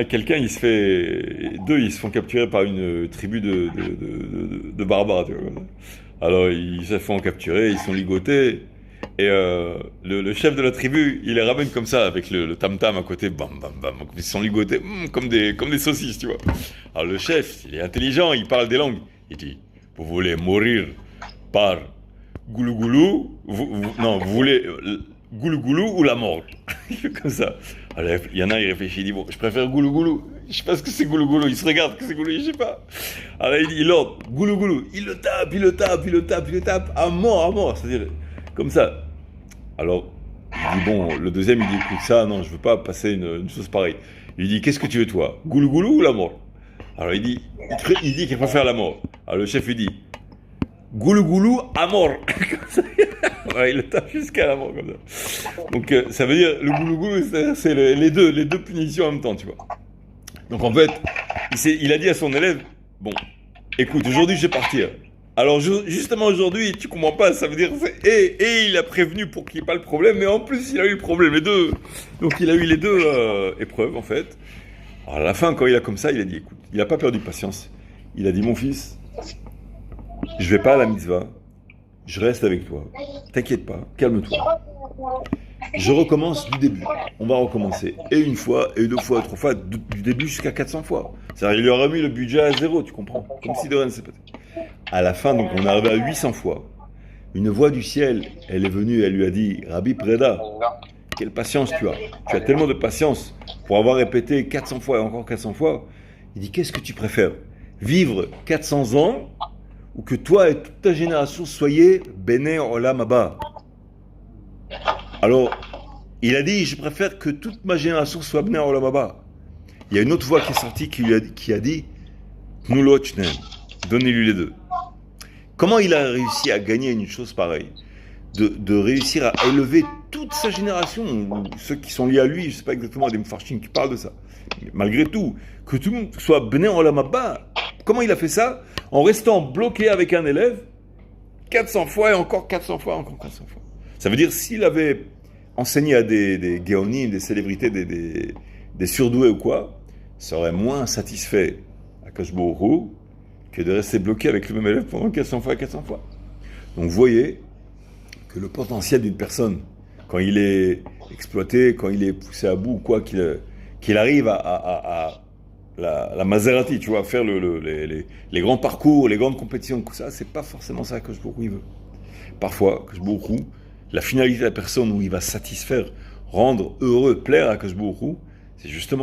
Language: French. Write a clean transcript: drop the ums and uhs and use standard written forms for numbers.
Quelqu'un, il se fait... Deux, ils se font capturer par une tribu de barbares, tu vois. Alors, ils se font capturer, ils sont ligotés. Et le chef de la tribu, il les ramène comme ça, avec le tam-tam à côté, bam, bam, bam. Ils sont ligotés, comme des saucisses, tu vois. Alors, le chef, il est intelligent, il parle des langues. Il dit, vous voulez mourir par goulou goulou, non, vous voulez goulou goulou ou la mort. Il fait comme ça. Alors, il y en a, il réfléchit, il dit, bon, je préfère goulou goulou. Je sais pas ce que c'est goulou goulou. Il se regarde que c'est goulou, je sais pas. Alors, il ordre goulou goulou. Il le tape, il le tape, il le tape, il le tape, à mort, à mort. C'est-à-dire, comme ça. Alors, il dit, bon, le deuxième, il dit, écoute, ça, non, je veux pas passer une chose pareille. Il dit, qu'est-ce que tu veux, toi? Goulou goulou ou la mort? Alors, il dit qu'il préfère la mort. Alors, le chef, il dit, goulou goulou à mort. Comme ça. Ouais, il le tape jusqu'à la mort, comme ça. Donc, ça veut dire, le goulou goulou, c'est les deux punitions en même temps, tu vois. Donc, en fait, il a dit à son élève, bon, écoute, aujourd'hui, je vais partir. Alors, justement, aujourd'hui, tu comprends pas, ça veut dire, et il a prévenu pour qu'il n'y ait pas le problème, mais en plus, il a eu le problème, les deux. Donc, il a eu les deux épreuves, en fait. Alors, à la fin, quand il a comme ça, il a dit, écoute, il n'a pas perdu patience. Il a dit, mon fils, je vais pas à la mitzvah, je reste avec toi. T'inquiète pas, calme-toi. Je recommence du début. On va recommencer. Et une fois, et deux fois, et trois fois, du début jusqu'à 400 fois. C'est-à-dire, il lui a remis le budget à zéro, tu comprends? Comme si de rien ne s'est passé. À la fin, donc, on est arrivé à 800 fois. Une voix du ciel, elle est venue, elle lui a dit, Rabbi Preda, quelle patience tu as. Tu as tellement de patience pour avoir répété 400 fois et encore 400 fois. Il dit, qu'est-ce que tu préfères? Vivre 400 ans ou que toi et toute ta génération soyez Bene Olam Haba. Alors, il a dit, je préfère que toute ma génération soit Bene Olam Haba. Il y a une autre voix qui est sortie qui a dit, Tnulochnen, donnez-lui les deux. Comment il a réussi à gagner une chose pareille? De réussir à élever toute sa génération, ceux qui sont liés à lui, je ne sais pas exactement, des Mfarchim qui parlent de ça. Mais malgré tout, que tout le monde soit Bnei Olam Haba. Comment il a fait ça? En restant bloqué avec un élève, 400 fois et encore 400 fois, encore 400 fois. Ça veut dire, s'il avait enseigné à des Géonim, des célébrités, des surdoués ou quoi, ça aurait moins satisfait Akash Baruch Hu que de rester bloqué avec le même élève pendant 400 fois et 400 fois. Donc vous voyez que le potentiel d'une personne, quand il est exploité, quand il est poussé à bout, quoi, qu'il arrive à la Maserati, tu vois, à faire les grands parcours, les grandes compétitions, tout ça, c'est pas forcément ça que je beaucoup veut. Parfois, que je beaucoup, la finalité de la personne où il va satisfaire, rendre heureux, plaire à que je beaucoup, c'est justement